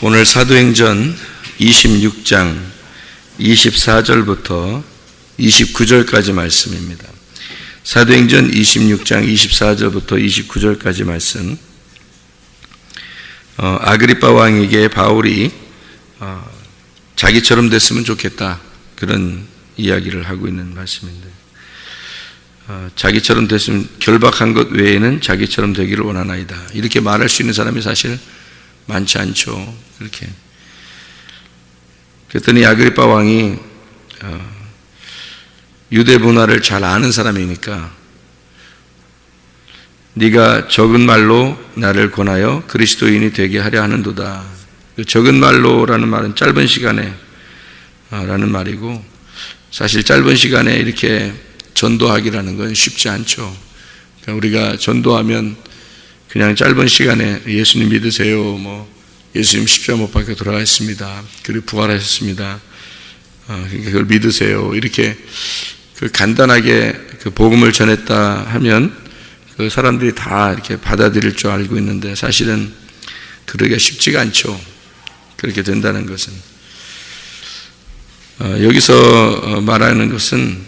오늘 사도행전 26장 24절부터 29절까지 말씀입니다. 사도행전 26장 24절부터 29절까지 말씀. 아그리빠 왕에게 바울이 자기처럼 됐으면 좋겠다, 그런 이야기를 하고 있는 말씀인데, 자기처럼 됐으면, 결박한 것 외에는 자기처럼 되기를 원하나이다, 이렇게 말할 수 있는 사람이 사실 많지 않죠. 이렇게 그랬더니 아그리빠 왕이 유대 문화를 잘 아는 사람이니까, 네가 적은 말로 나를 권하여 그리스도인이 되게 하려 하는도다. 적은 말로라는 말은 짧은 시간에 라는 말이고, 사실 짧은 시간에 이렇게 전도하기라는 건 쉽지 않죠. 그러니까 우리가 전도하면 그냥 짧은 시간에 예수님 믿으세요, 예수님 십자가 못 박혀 돌아가셨습니다, 그리고 부활하셨습니다, 그러니까 그걸 믿으세요, 이렇게 간단하게 복음을 전했다 하면 그 사람들이 다 이렇게 받아들일 줄 알고 있는데, 사실은 그러기가 쉽지가 않죠. 그렇게 된다는 것은, 여기서 말하는 것은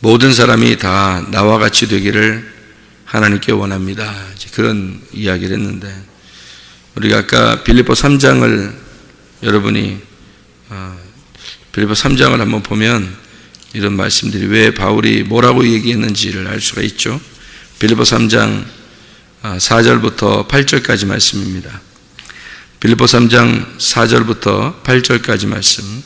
모든 사람이 다 나와 같이 되기를 하나님께 원합니다, 그런 이야기를 했는데, 우리가 아까 빌립보 3장을 여러분이 빌립보 3장을 한번 보면 이런 말씀들이 왜 바울이 뭐라고 얘기했는지를 알 수가 있죠. 빌립보 3장 4절부터 8절까지 말씀입니다. 빌립보 3장 4절부터 8절까지 말씀,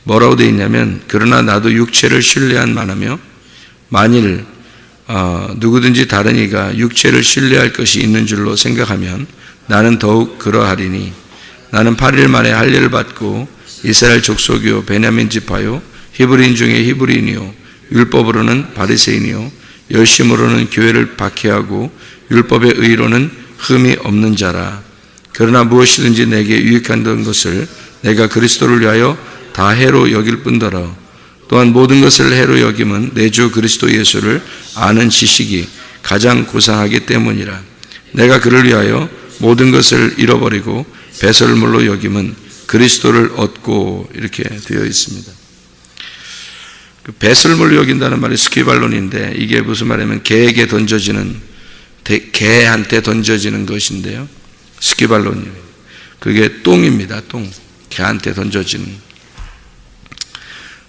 뭐라고 되어 있냐면, 그러나 나도 육체를 신뢰한 만하며 만일 누구든지 다른 이가 육체를 신뢰할 것이 있는 줄로 생각하면 나는 더욱 그러하리니, 나는 8일 만에 할례를 받고 이스라엘 족속이요 베냐민 지파요 히브리인 중에 히브리인이요 율법으로는 바리새인이요 열심으로는 교회를 박해하고 율법의 의로는 흠이 없는 자라. 그러나 무엇이든지 내게 유익한 것을 내가 그리스도를 위하여 다 해로 여길 뿐더러 또한 모든 것을 해로 여김은 내 주 그리스도 예수를 아는 지식이 가장 고상하기 때문이라. 내가 그를 위하여 모든 것을 잃어버리고 배설물로 여김은 그리스도를 얻고, 이렇게 되어 있습니다. 배설물로 여긴다는 말이 스키발론인데, 이게 무슨 말이냐면 개에게 던져지는, 개한테 던져지는 것인데요, 스키발론이에요. 그게 똥입니다. 똥. 개한테 던져지는.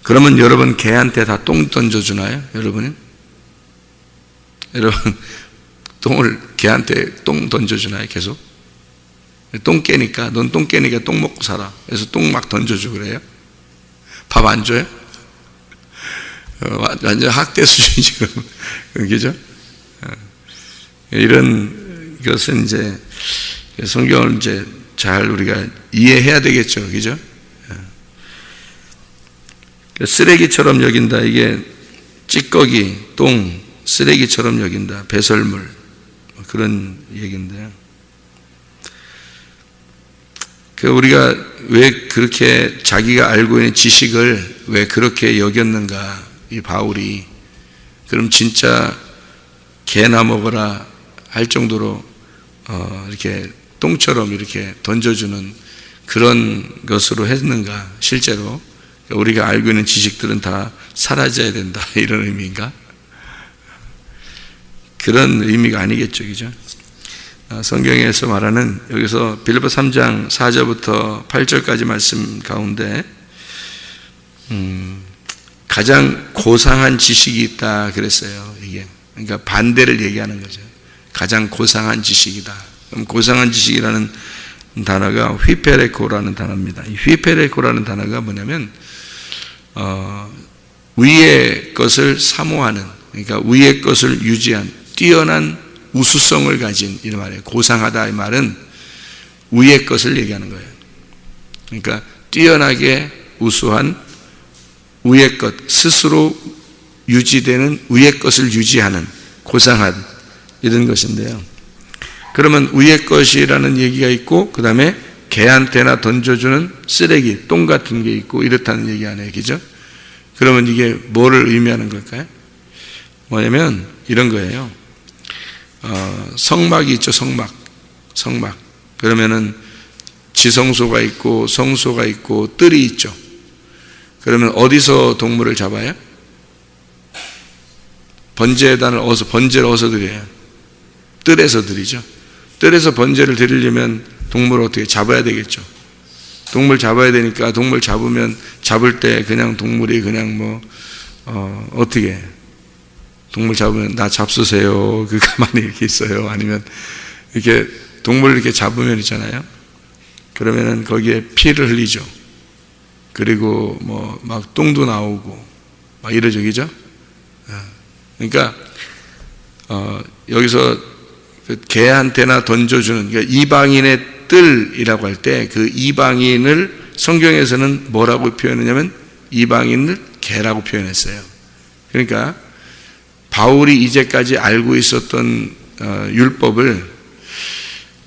그러면 여러분 개한테 다 똥 던져주나요? 여러분 똥을, 개한테 똥 던져주나요? 계속? 똥 깨니까, 넌 똥 깨니까 똥 먹고 살아, 그래서 똥 막 던져주고 그래요? 밥 안 줘요? 완전 학대 수준이죠. 그죠? 이런 것은 이제 성경을 이제 잘 우리가 이해해야 되겠죠. 그죠? 쓰레기처럼 여긴다, 이게 찌꺼기, 똥, 쓰레기처럼 여긴다, 배설물, 그런 얘기인데요. 우리가 왜 그렇게 자기가 알고 있는 지식을 왜 그렇게 여겼는가, 이 바울이. 그럼 진짜 개나 먹어라 할 정도로 이렇게 똥처럼 이렇게 던져주는 그런 것으로 했는가, 실제로. 우리가 알고 있는 지식들은 다 사라져야 된다, 이런 의미인가? 그런 의미가 아니겠죠, 그죠? 성경에서 말하는, 여기서 빌립보 3장 4절부터 8절까지 말씀 가운데 가장 고상한 지식이 있다 그랬어요. 이게 그러니까 반대를 얘기하는 거죠. 가장 고상한 지식이다. 그럼 고상한 지식이라는 단어가 휘페레코라는 단어입니다. 이 휘페레코라는 단어가 뭐냐면 위의 것을 사모하는, 그러니까 위의 것을 유지한 뛰어난 우수성을 가진, 이런 말이에요. 고상하다, 이 말은 위의 것을 얘기하는 거예요. 그러니까 뛰어나게 우수한 위의 것, 스스로 유지되는 위의 것을 유지하는 고상한, 이런 것인데요. 그러면 위의 것이라는 얘기가 있고, 그 다음에 개한테나 던져주는 쓰레기, 똥 같은 게 있고, 이렇다는 얘기 아니에요, 그죠? 그러면 이게 뭐를 의미하는 걸까요? 뭐냐면 이런 거예요. 성막이 있죠, 성막. 그러면은 지성소가 있고 성소가 있고 뜰이 있죠. 그러면 어디서 동물을 잡아요? 번제단을 번제를 어디서 드려요? 뜰에서 드리죠. 뜰에서 번제를 드리려면 동물을 어떻게 잡아야 되겠죠. 동물 잡아야 되니까 동물 잡으면 잡을 때 그냥 동물이 그냥 어떻게 동물 잡으면 나 잡수세요. 그 가만히 이렇게 있어요. 아니면 이렇게 동물을 이렇게 잡으면 있잖아요. 그러면은 거기에 피를 흘리죠. 그리고 막 똥도 나오고 막 이러죠, 그죠? 그러니까 여기서 그 개한테나 던져주는, 그러니까 이방인의 뜰이라고 할 때 그 이방인을 성경에서는 뭐라고 표현했냐면 이방인을 개라고 표현했어요. 그러니까 바울이 이제까지 알고 있었던 율법을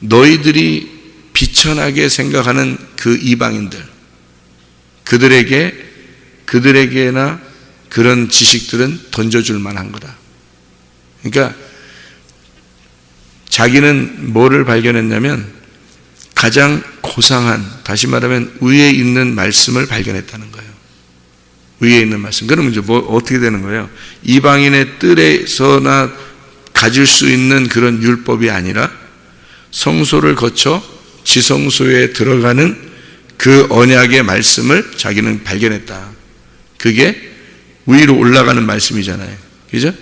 너희들이 비천하게 생각하는 그 이방인들, 그들에게나 그런 지식들은 던져줄 만한 거다. 그러니까 자기는 뭐를 발견했냐면 가장 고상한, 다시 말하면 위에 있는 말씀을 발견했다는 거예요. 위에 있는 말씀. 그러면 이제 어떻게 되는 거예요? 이방인의 뜰에서나 가질 수 있는 그런 율법이 아니라 성소를 거쳐 지성소에 들어가는 그 언약의 말씀을 자기는 발견했다. 그게 위로 올라가는 말씀이잖아요. 그죠?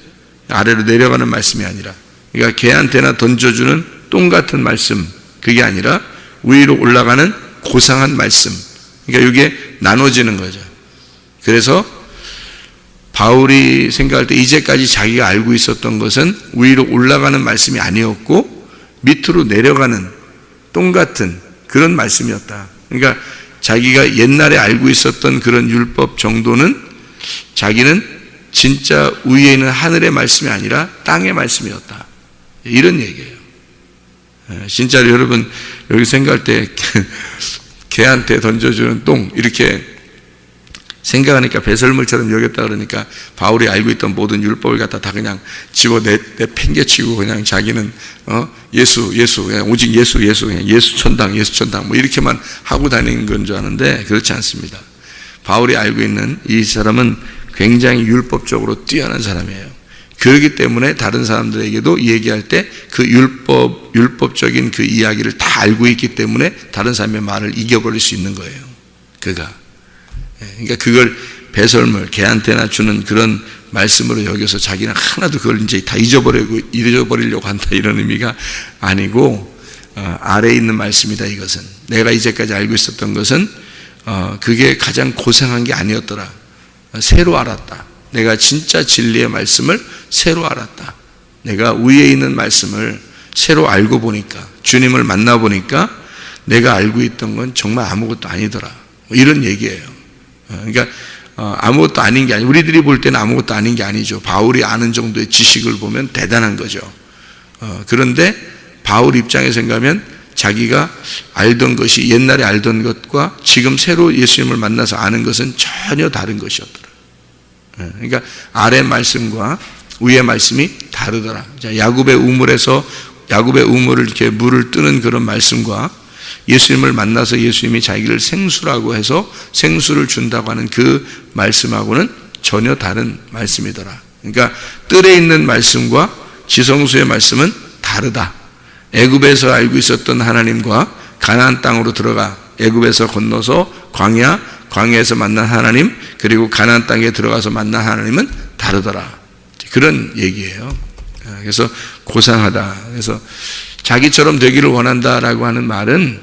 아래로 내려가는 말씀이 아니라. 그러니까 개한테나 던져주는 똥 같은 말씀, 그게 아니라 위로 올라가는 고상한 말씀. 그러니까 이게 나눠지는 거죠. 그래서 바울이 생각할 때 이제까지 자기가 알고 있었던 것은 위로 올라가는 말씀이 아니었고 밑으로 내려가는 똥 같은 그런 말씀이었다. 그러니까 자기가 옛날에 알고 있었던 그런 율법 정도는 자기는 진짜 위에 있는 하늘의 말씀이 아니라 땅의 말씀이었다. 이런 얘기예요. 진짜로 여러분 여기 생각할 때 개한테 던져주는 똥 이렇게 생각하니까 배설물처럼 여겼다 그러니까 바울이 알고 있던 모든 율법을 갖다 다 그냥 집어 팽개치고 그냥 자기는 예수 그냥 오직 예수 그냥 예수 천당 뭐 이렇게만 하고 다니는 건 줄 아는데 그렇지 않습니다. 바울이 알고 있는 이 사람은 굉장히 율법적으로 뛰어난 사람이에요. 그렇기 때문에 다른 사람들에게도 얘기할 때 그 율법적인 그 이야기를 다 알고 있기 때문에 다른 사람의 말을 이겨버릴 수 있는 거예요. 그러니까 그걸 배설물, 개한테나 주는 그런 말씀으로 여겨서 자기는 하나도 그걸 이제 다 잊어버리려고 한다 이런 의미가 아니고 아래에 있는 말씀이다. 이것은 내가 이제까지 알고 있었던 것은 그게 가장 고상한 게 아니었더라. 새로 알았다. 내가 진짜 진리의 말씀을 새로 알았다. 내가 위에 있는 말씀을 새로 알고 보니까, 주님을 만나보니까 내가 알고 있던 건 정말 아무것도 아니더라. 이런 얘기예요. 그러니까 아무것도 아닌 게 아니고 우리들이 볼 때는 아무것도 아닌 게 아니죠. 바울이 아는 정도의 지식을 보면 대단한 거죠. 그런데 바울 입장에서 생각하면 자기가 알던 것이 옛날에 알던 것과 지금 새로 예수님을 만나서 아는 것은 전혀 다른 것이었더라. 그러니까 아래 말씀과 위의 말씀이 다르더라. 야곱의 우물을 이렇게 물을 뜨는 그런 말씀과 예수님을 만나서 예수님이 자기를 생수라고 해서 생수를 준다고 하는 그 말씀하고는 전혀 다른 말씀이더라. 그러니까 뜰에 있는 말씀과 지성소의 말씀은 다르다. 애굽에서 알고 있었던 하나님과 가나안 땅으로 들어가 애굽에서 건너서 광야에서 만난 하나님, 그리고 가나안 땅에 들어가서 만난 하나님은 다르더라. 그런 얘기예요. 그래서 고상하다. 그래서 자기처럼 되기를 원한다라고 하는 말은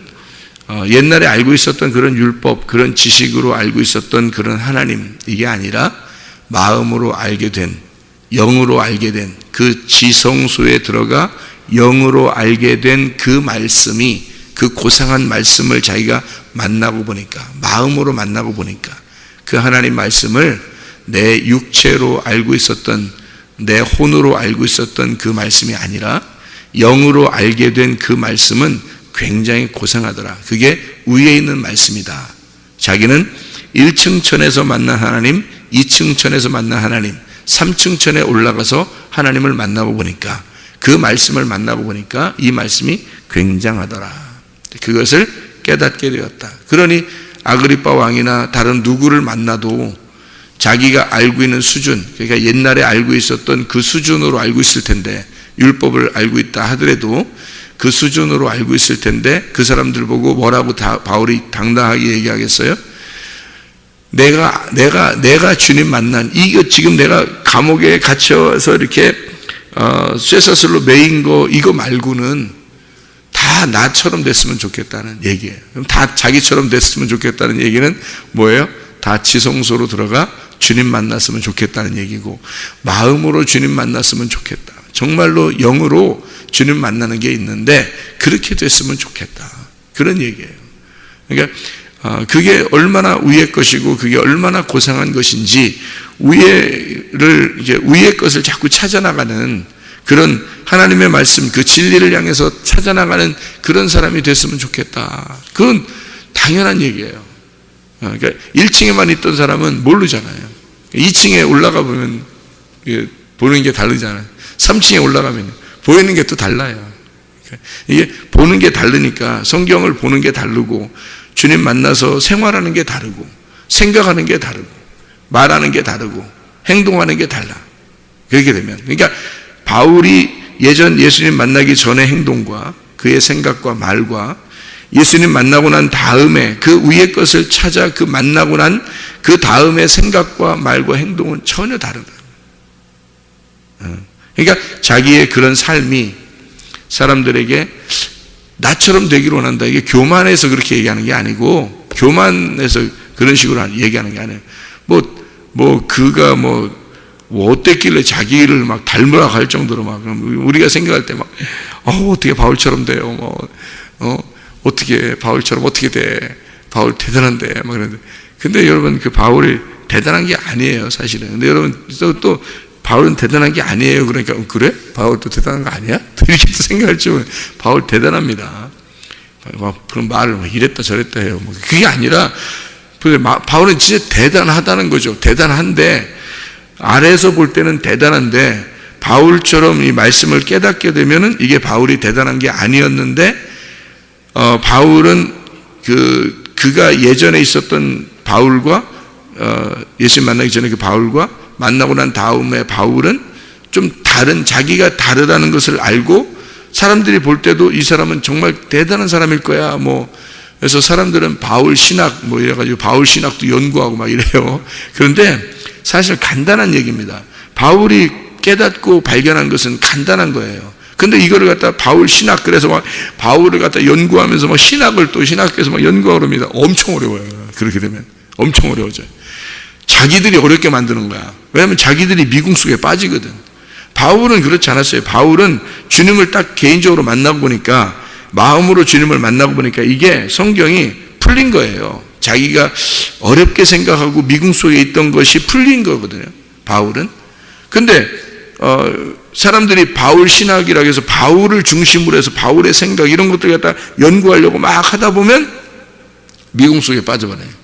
옛날에 알고 있었던 그런 율법, 그런 지식으로 알고 있었던 그런 하나님, 이게 아니라 마음으로 알게 된, 영으로 알게 된 그 지성소에 들어가 영으로 알게 된 그 말씀이, 그 고상한 말씀을 자기가 만나고 보니까, 마음으로 만나고 보니까 그 하나님 말씀을 내 육체로 알고 있었던, 내 혼으로 알고 있었던 그 말씀이 아니라 영으로 알게 된 그 말씀은 굉장히 고상하더라. 그게 위에 있는 말씀이다. 자기는 1층 천에서 만난 하나님, 2층 천에서 만난 하나님, 3층 천에 올라가서 하나님을 만나고 보니까, 그 말씀을 만나고 보니까 이 말씀이 굉장하더라. 그것을 깨닫게 되었다. 그러니 아그리빠 왕이나 다른 누구를 만나도 자기가 알고 있는 수준, 그러니까 옛날에 알고 있었던 그 수준으로 알고 있을 텐데, 율법을 알고 있다 하더라도 그 수준으로 알고 있을 텐데, 그 사람들 보고 뭐라고 바울이 당당하게 얘기하겠어요? 내가 주님 만난, 이거 지금 내가 감옥에 갇혀서 이렇게 쇠사슬로 매인 거, 이거 말고는 다 나처럼 됐으면 좋겠다는 얘기예요. 그럼 다 자기처럼 됐으면 좋겠다는 얘기는 뭐예요? 다 지성소로 들어가 주님 만났으면 좋겠다는 얘기고, 마음으로 주님 만났으면 좋겠다. 정말로 영으로 주님 만나는 게 있는데 그렇게 됐으면 좋겠다. 그런 얘기예요. 그러니까 그게 얼마나 위의 것이고 그게 얼마나 고상한 것인지, 위의 것을 자꾸 찾아나가는 그런 하나님의 말씀, 그 진리를 향해서 찾아나가는 그런 사람이 됐으면 좋겠다. 그건 당연한 얘기예요. 그러니까 1층에만 있던 사람은 모르잖아요. 2층에 올라가 보면 보는 게 다르잖아요. 3층에 올라가면 보이는 게 또 달라요. 이게 보는 게 다르니까 성경을 보는 게 다르고, 주님 만나서 생활하는 게 다르고, 생각하는 게 다르고, 말하는 게 다르고, 행동하는 게 달라. 그렇게 되면, 그러니까 바울이 예전 예수님 만나기 전의 행동과 그의 생각과 말과 예수님 만나고 난 다음에 그 위의 것을 찾아 그 만나고 난 그 다음의 생각과 말과 행동은 전혀 다르다. 그러니까 자기의 그런 삶이 사람들에게 나처럼 되기를 원한다. 이게 교만해서 그렇게 얘기하는 게 아니고, 교만해서 그런 식으로 얘기하는 게 아니에요. 그가 어땠길래 자기를 막 닮으라 할 정도로 막, 우리가 생각할 때 막, 어떻게 바울처럼 돼요? 어떻게 바울처럼 어떻게 돼? 바울 대단한데, 막 그러는데. 근데 여러분, 그 바울이 대단한 게 아니에요, 사실은. 근데 여러분, 또 바울은 대단한 게 아니에요. 그러니까, 그래? 바울도 대단한 거 아니야? 이렇게 생각할 줄, 바울 대단합니다. 그런 말을 이랬다 저랬다 해요. 그게 아니라, 바울은 진짜 대단하다는 거죠. 대단한데, 아래에서 볼 때는 대단한데, 바울처럼 이 말씀을 깨닫게 되면은 이게 바울이 대단한 게 아니었는데, 바울은 그가 예전에 있었던 바울과, 예수님 만나기 전에 그 바울과 만나고 난 다음에 바울은 좀 다른, 자기가 다르다는 것을 알고, 사람들이 볼 때도 이 사람은 정말 대단한 사람일 거야. 그래서 사람들은 바울 신학, 이래가지고 바울 신학도 연구하고 막 이래요. 그런데 사실 간단한 얘기입니다. 바울이 깨닫고 발견한 것은 간단한 거예요. 근데 이거를 갖다 바울 신학, 그래서 막 바울을 갖다 연구하면서 막 신학을 또 신학에서 막 연구하고 그럽니다. 엄청 어려워요. 그렇게 되면 엄청 어려워져요. 자기들이 어렵게 만드는 거야. 왜냐하면 자기들이 미궁 속에 빠지거든. 바울은 그렇지 않았어요. 바울은 주님을 딱 개인적으로 만나고 보니까, 마음으로 주님을 만나고 보니까 이게 성경이 풀린 거예요. 자기가 어렵게 생각하고 미궁 속에 있던 것이 풀린 거거든요, 바울은. 근데 사람들이 바울 신학이라고 해서 바울을 중심으로 해서 바울의 생각 이런 것들 갖다 연구하려고 막 하다 보면 미궁 속에 빠져버려요.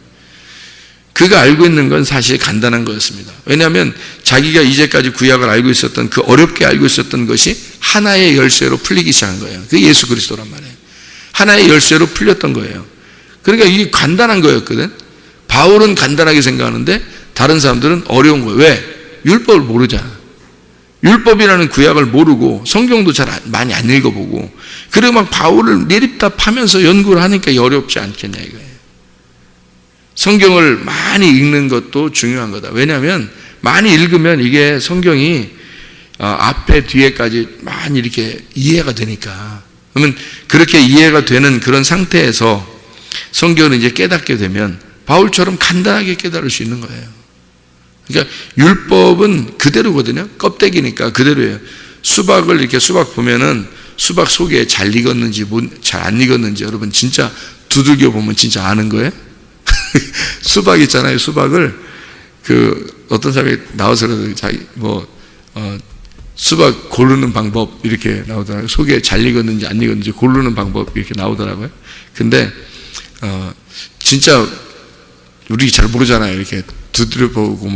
그가 알고 있는 건 사실 간단한 거였습니다. 왜냐하면 자기가 이제까지 구약을 알고 있었던, 그 어렵게 알고 있었던 것이 하나의 열쇠로 풀리기 시작한 거예요. 그게 예수 그리스도란 말이에요. 하나의 열쇠로 풀렸던 거예요. 그러니까 이게 간단한 거였거든. 바울은 간단하게 생각하는데 다른 사람들은 어려운 거예요. 왜? 율법을 모르잖아. 율법이라는 구약을 모르고 성경도 잘 많이 안 읽어보고, 그리고 막 바울을 내립다 파면서 연구를 하니까 어렵지 않겠냐 이거예요. 성경을 많이 읽는 것도 중요한 거다. 왜냐하면 많이 읽으면 이게 성경이 앞에 뒤에까지 많이 이렇게 이해가 되니까. 그러면 그렇게 이해가 되는 그런 상태에서 성경을 이제 깨닫게 되면 바울처럼 간단하게 깨달을 수 있는 거예요. 그러니까 율법은 그대로거든요. 껍데기니까 그대로예요. 수박을 이렇게 수박 보면은 수박 속에 잘 익었는지 잘 안 익었는지 여러분 진짜 두들겨 보면 진짜 아는 거예요. 수박 있잖아요. 수박을 어떤 사람이 나와서 자기 수박 고르는 방법 이렇게 나오더라고요. 속에 잘 익었는지 안 익었는지 고르는 방법 이렇게 나오더라고요. 근데 진짜 우리 잘 모르잖아요. 이렇게 두드려 보고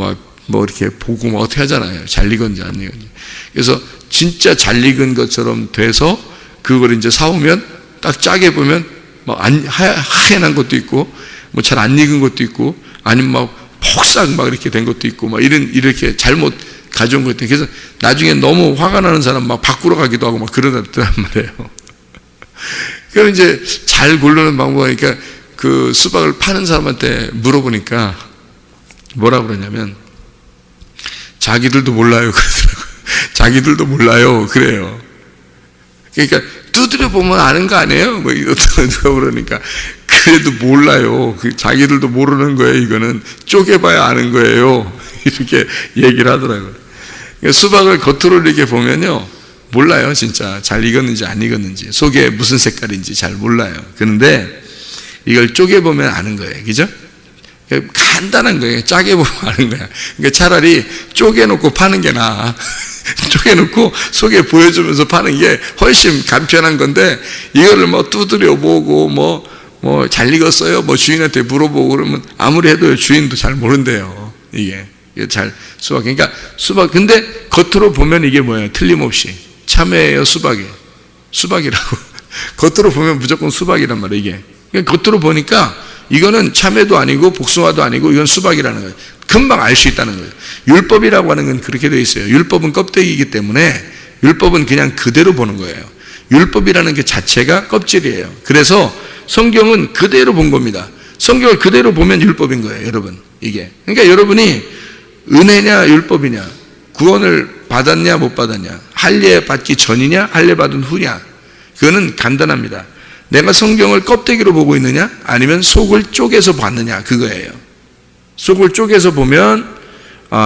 이렇게 보고 어떻게 하잖아요. 잘 익었는지 안 익었는지. 그래서 진짜 잘 익은 것처럼 돼서 그걸 이제 사오면 딱 짜게 보면 막 하얀 것도 있고, 뭐 잘 안 익은 것도 있고, 아니면 막 폭삭 막 이렇게 된 것도 있고, 막 이렇게 잘못 가져온 것도 있고, 그래서 나중에 너무 화가 나는 사람 막 바꾸러 가기도 하고 막 그러더란 말이에요. 그럼 이제 잘 고르는 방법이니까 그 수박을 파는 사람한테 물어보니까 뭐라 그러냐면, 자기들도 몰라요. 그러더라고요. 자기들도 몰라요. 그래요. 그러니까 두드려 보면 아는 거 아니에요? 뭐 이렇다고 그러니까, 그래도 몰라요. 자기들도 모르는 거예요. 이거는 쪼개봐야 아는 거예요. 이렇게 얘기를 하더라고요. 그러니까 수박을 겉으로 이렇게 보면요, 몰라요. 진짜 잘 익었는지 안 익었는지, 속에 무슨 색깔인지 잘 몰라요. 그런데 이걸 쪼개보면 아는 거예요. 그죠? 간단한 거예요. 짜게 보면 아는 거야. 그러니까 차라리 쪼개놓고 파는 게 나아. 쪼개놓고 속에 보여주면서 파는 게 훨씬 간편한 건데, 이거를 뭐 두드려 보고 뭐 잘 익었어요? 뭐 주인한테 물어보고 그러면 아무리 해도 주인도 잘 모른대요. 이게 잘 수박. 그러니까 수박, 근데 겉으로 보면 이게 뭐예요? 틀림없이 참외예요, 수박이에요. 수박이라고. 겉으로 보면 무조건 수박이란 말이에요, 이게. 그러니까 겉으로 보니까 이거는 참외도 아니고 복숭아도 아니고 이건 수박이라는 거예요. 금방 알 수 있다는 거예요. 율법이라고 하는 건 그렇게 되어 있어요. 율법은 껍데기이기 때문에 율법은 그냥 그대로 보는 거예요. 율법이라는 게 자체가 껍질이에요. 그래서 성경은 그대로 본 겁니다. 성경을 그대로 보면 율법인 거예요, 여러분. 이게. 그러니까 여러분이 은혜냐 율법이냐, 구원을 받았냐 못 받았냐, 할례 받기 전이냐 할례 받은 후냐, 그거는 간단합니다. 내가 성경을 껍데기로 보고 있느냐 아니면 속을 쪼개서 봤느냐, 그거예요. 속을 쪼개서 보면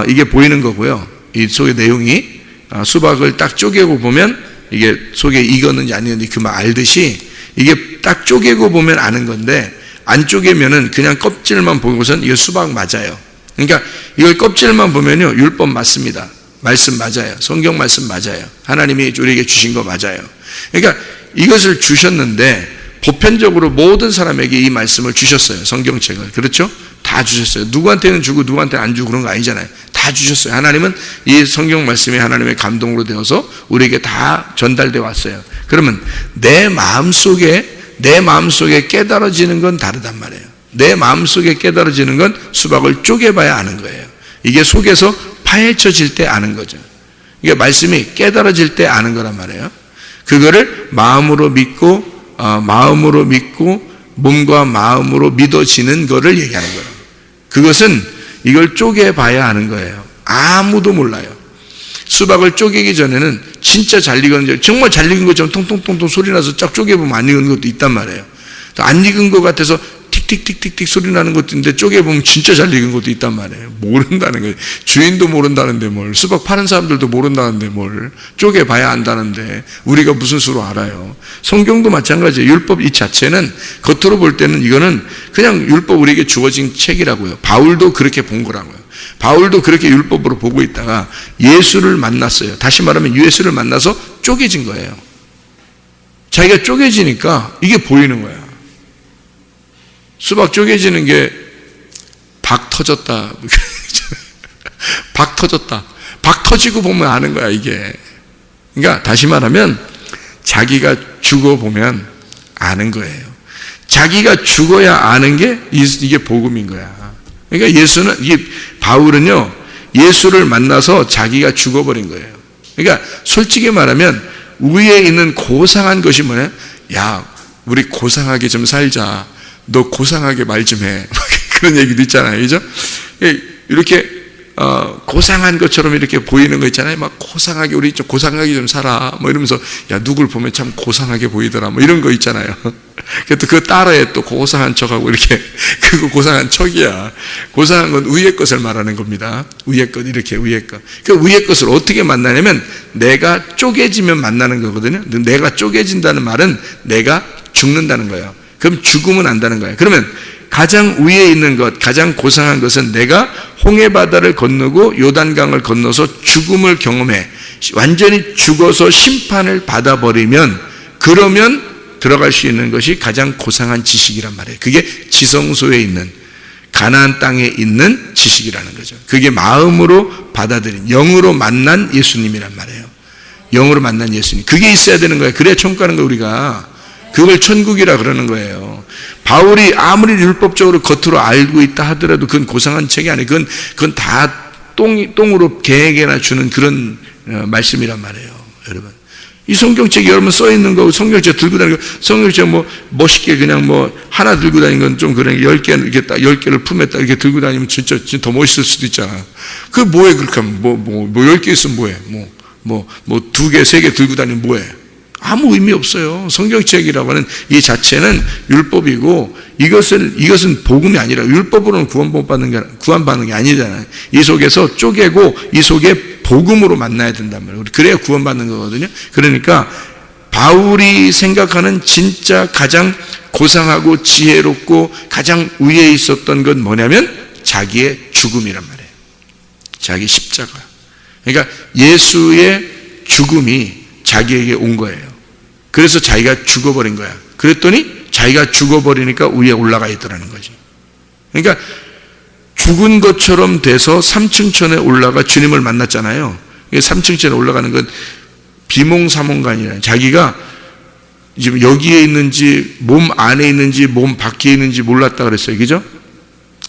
이게 보이는 거고요. 이 속의 내용이 수박을 딱 쪼개고 보면 이게 속에 익었는지 안 익었는지 그만 알듯이, 이게 딱 쪼개고 보면 아는 건데, 안 쪼개면은 그냥 껍질만 보고선 이거 수박 맞아요. 그러니까 이걸 껍질만 보면요, 율법 맞습니다. 말씀 맞아요. 성경 말씀 맞아요. 하나님이 우리에게 주신 거 맞아요. 그러니까 이것을 주셨는데 보편적으로 모든 사람에게 이 말씀을 주셨어요. 성경책을. 그렇죠? 다 주셨어요. 누구한테는 주고 누구한테는 안 주고 그런 거 아니잖아요. 다 주셨어요. 하나님은 이 성경 말씀이 하나님의 감동으로 되어서 우리에게 다 전달되어 왔어요. 그러면 내 마음속에 깨달아지는 건 다르단 말이에요. 내 마음속에 깨달아지는 건 수박을 쪼개봐야 아는 거예요. 이게 속에서 파헤쳐질 때 아는 거죠. 이게 말씀이 깨달아질 때 아는 거란 말이에요. 그거를 마음으로 믿고 몸과 마음으로 믿어지는 거를 얘기하는 거예요. 그것은 이걸 쪼개봐야 아는 거예요. 아무도 몰라요. 수박을 쪼개기 전에는 진짜 잘 익었는지, 정말 잘 익은 것처럼 통통통통 소리 나서 쫙 쪼개보면 안 익은 것도 있단 말이에요. 안 익은 것 같아서 틱틱틱틱틱 소리 나는 것도 있는데 쪼개보면 진짜 잘 익은 것도 있단 말이에요. 모른다는 거예요. 주인도 모른다는데 뭘, 수박 파는 사람들도 모른다는데 뭘 쪼개봐야 안다는데 우리가 무슨 수로 알아요. 성경도 마찬가지예요. 율법 이 자체는 겉으로 볼 때는 이거는 그냥 율법 우리에게 주어진 책이라고요. 바울도 그렇게 본 거라고요. 바울도 그렇게 율법으로 보고 있다가 예수를 만났어요. 다시 말하면 예수를 만나서 쪼개진 거예요. 자기가 쪼개지니까 이게 보이는 거야. 수박 쪼개지는 게 박 터졌다. 박 터졌다. 박 터지고 보면 아는 거야, 이게. 그러니까 다시 말하면 자기가 죽어보면 아는 거예요. 자기가 죽어야 아는 게 이게 복음인 거야. 그러니까 바울은요, 예수를 만나서 자기가 죽어버린 거예요. 그러니까 솔직히 말하면 위에 있는 고상한 것이 뭐냐? 야, 우리 고상하게 좀 살자. 너 고상하게 말 좀 해. 그런 얘기도 있잖아요. 그죠? 이렇게 고상한 것처럼 이렇게 보이는 거 있잖아요. 막 고상하게, 우리 좀 고상하게 좀 살아. 뭐 이러면서, 야, 누굴 보면 참 고상하게 보이더라. 뭐 이런 거 있잖아요. 그래도 그거 따라해. 또 고상한 척하고 이렇게. 그거 고상한 척이야. 고상한 건 위의 것을 말하는 겁니다. 위의 것, 이렇게 위의 것. 그 위의 것을 어떻게 만나냐면 내가 쪼개지면 만나는 거거든요. 내가 쪼개진다는 말은 내가 죽는다는 거예요. 그럼 죽으면 안다는 거예요. 그러면 가장 위에 있는 것, 가장 고상한 것은 내가 홍해바다를 건너고 요단강을 건너서 죽음을 경험해 완전히 죽어서 심판을 받아버리면, 그러면 들어갈 수 있는 것이 가장 고상한 지식이란 말이에요. 그게 지성소에 있는, 가나안 땅에 있는 지식이라는 거죠. 그게 마음으로 받아들인, 영으로 만난 예수님이란 말이에요. 영으로 만난 예수님. 그게 있어야 되는 거예요. 그래야 천국 가는 거예요, 우리가. 그걸 천국이라 그러는 거예요. 바울이 아무리 율법적으로 겉으로 알고 있다 하더라도 그건 고상한 책이 아니에요. 그건 다 똥으로 개에게나 주는 그런 말씀이란 말이에요. 여러분, 이 성경책이 여러분 써 있는 거, 성경책 들고 다니는 거, 성경책 뭐 멋있게 그냥 뭐 하나 들고 다니는 건 좀 그냥 10개 이렇게 딱 10개를 품에 딱 이렇게 들고 다니면 진짜 더 멋있을 수도 있잖아. 그 뭐해 그렇게 하면 뭐 10개 있으면 뭐해? 뭐 2개, 3개 들고 다니면 뭐해? 아무 의미 없어요. 성경책이라고 하는 이 자체는 율법이고 이것은 복음이 아니라 율법으로는 구원받는 게 아니잖아요. 이 속에서 쪼개고 이 속에 복음으로 만나야 된단 말이에요. 그래야 구원받는 거거든요. 그러니까 바울이 생각하는 진짜 가장 고상하고 지혜롭고 가장 위에 있었던 건 뭐냐면 자기의 죽음이란 말이에요. 자기 십자가. 그러니까 예수의 죽음이 자기에게 온 거예요. 그래서 자기가 죽어버린 거야. 그랬더니 자기가 죽어버리니까 위에 올라가 있더라는 거지. 그러니까 죽은 것처럼 돼서 삼층천에 올라가 주님을 만났잖아요. 삼층천에 올라가는 건 비몽사몽가 아니라 자기가 지금 여기에 있는지 몸 안에 있는지 몸 밖에 있는지 몰랐다 그랬어요. 그죠?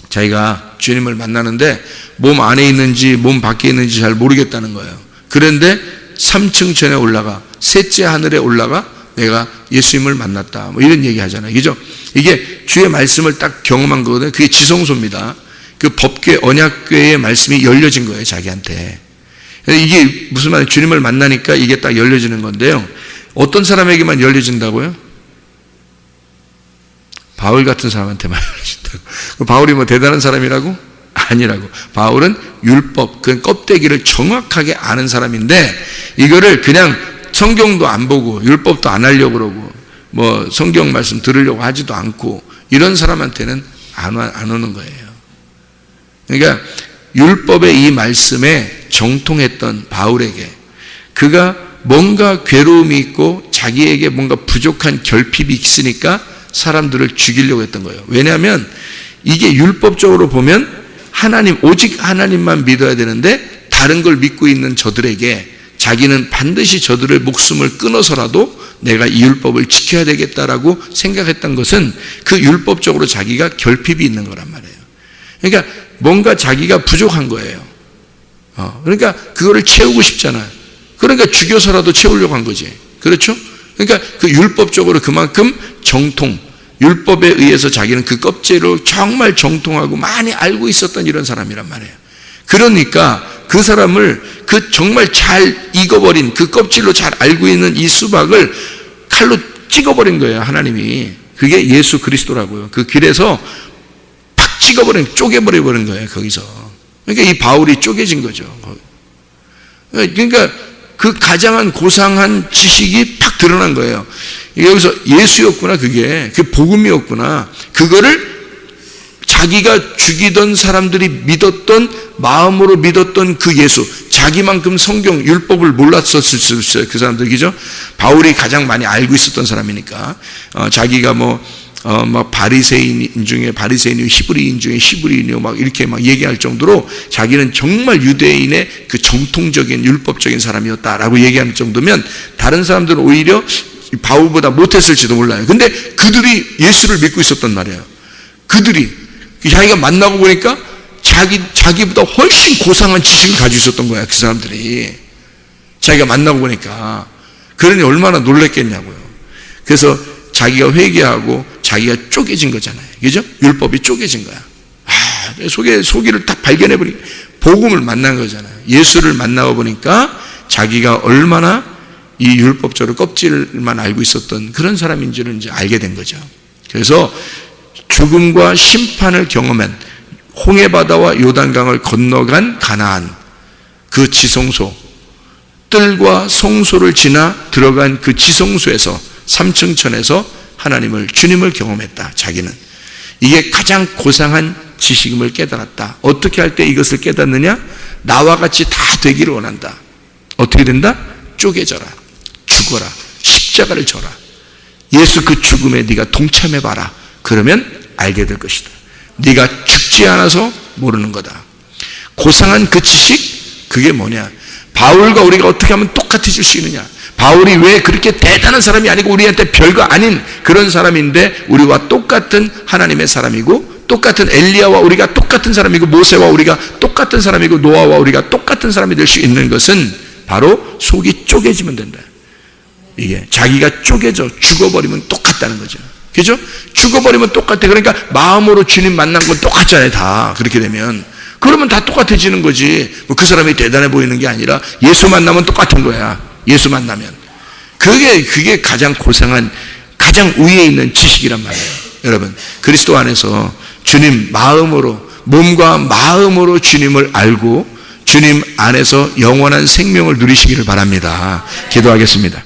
자기가 주님을 만나는데 몸 안에 있는지 몸 밖에 있는지 잘 모르겠다는 거예요. 그런데 3층천에 올라가 셋째 하늘에 올라가 내가 예수님을 만났다 뭐 이런 얘기 하잖아요. 그죠? 이게 주의 말씀을 딱 경험한 거거든요. 그게 지성소입니다. 그 법궤 언약궤의 말씀이 열려진 거예요. 자기한테. 이게 무슨 말이에요? 주님을 만나니까 이게 딱 열려지는 건데요. 어떤 사람에게만 열려진다고요? 바울 같은 사람한테만 열려진다고. 바울이 뭐 대단한 사람이라고? 아니라고. 바울은 율법, 그 껍데기를 정확하게 아는 사람인데 이거를 그냥 성경도 안 보고 율법도 안 하려고 그러고 뭐 성경 말씀 들으려고 하지도 않고 이런 사람한테는 안 오는 거예요. 그러니까 율법의 이 말씀에 정통했던 바울에게 그가 뭔가 괴로움이 있고 자기에게 뭔가 부족한 결핍이 있으니까 사람들을 죽이려고 했던 거예요. 왜냐하면 이게 율법적으로 보면 하나님, 오직 하나님만 믿어야 되는데 다른 걸 믿고 있는 저들에게 자기는 반드시 저들의 목숨을 끊어서라도 내가 이 율법을 지켜야 되겠다라고 생각했던 것은 그 율법적으로 자기가 결핍이 있는 거란 말이에요. 그러니까 뭔가 자기가 부족한 거예요. 그러니까 그거를 채우고 싶잖아요. 그러니까 죽여서라도 채우려고 한 거지. 그렇죠? 그러니까 그 율법적으로 그만큼 정통, 율법에 의해서 자기는 그 껍질로 정말 정통하고 많이 알고 있었던 이런 사람이란 말이에요. 그러니까 그 사람을 그 정말 잘 익어버린 그 껍질로 잘 알고 있는 이 수박을 칼로 찍어버린 거예요. 하나님이. 그게 예수 그리스도라고요. 그 길에서 팍 쪼개버린 거예요. 거기서. 그러니까 이 바울이 쪼개진 거죠. 그러니까 그 가장한 고상한 지식이 팍 드러난 거예요. 여기서 예수였구나. 그게 그 복음이었구나. 그거를 자기가 죽이던 사람들이 믿었던 마음으로 믿었던 그 예수, 자기만큼 성경 율법을 몰랐었을 수 있어요. 그 사람들. 그죠? 바울이 가장 많이 알고 있었던 사람이니까 자기가 막 바리새인 중에 바리새인이요, 히브리인 중에 히브리인이요, 막 이렇게 막 얘기할 정도로 자기는 정말 유대인의 그 정통적인 율법적인 사람이었다라고 얘기하는 정도면 다른 사람들은 오히려 바울보다 못했을지도 몰라요. 근데 그들이 예수를 믿고 있었단 말이에요. 그들이 자기가 만나고 보니까 자기보다 훨씬 고상한 지식을 가지고 있었던 거야. 그 사람들이 자기가 만나고 보니까. 그러니 얼마나 놀랬겠냐고요. 그래서 자기가 회개하고 자기가 쪼개진 거잖아요. 그죠? 율법이 쪼개진 거야. 속이를 딱 발견해버리니 복음을 만난 거잖아요. 예수를 만나고 보니까 자기가 얼마나 이 율법적으로 껍질만 알고 있었던 그런 사람인지를 이제 알게 된 거죠. 그래서 죽음과 심판을 경험한 홍해바다와 요단강을 건너간 가나안, 그 지성소, 뜰과 성소를 지나 들어간 그 지성소에서 삼층천에서 하나님을, 주님을 경험했다. 자기는 이게 가장 고상한 지식임을 깨달았다. 어떻게 할 때 이것을 깨닫느냐? 나와 같이 다 되기를 원한다. 어떻게 된다? 쪼개져라, 죽어라, 십자가를 져라. 예수 그 죽음에 네가 동참해봐라. 그러면 알게 될 것이다. 네가 죽지 않아서 모르는 거다. 고상한 그 지식, 그게 뭐냐? 바울과 우리가 어떻게 하면 똑같아질 수 있느냐? 바울이 왜 그렇게 대단한 사람이 아니고 우리한테 별거 아닌 그런 사람인데 우리와 똑같은 하나님의 사람이고 똑같은 엘리야와 우리가 똑같은 사람이고 모세와 우리가 똑같은 사람이고 노아와 우리가 똑같은 사람이 될 수 있는 것은 바로 속이 쪼개지면 된다. 이게 자기가 쪼개져 죽어버리면 똑같다는 거죠. 그죠? 죽어버리면 똑같아. 그러니까 마음으로 주님 만난 건 똑같잖아요. 다 그렇게 되면 그러면 다 똑같아지는 거지. 뭐 그 사람이 대단해 보이는 게 아니라 예수 만나면 똑같은 거야. 예수 만나면 그게 가장 고상한 가장 위에 있는 지식이란 말이에요. 여러분 그리스도 안에서 주님 마음으로 몸과 마음으로 주님을 알고 주님 안에서 영원한 생명을 누리시기를 바랍니다. 기도하겠습니다.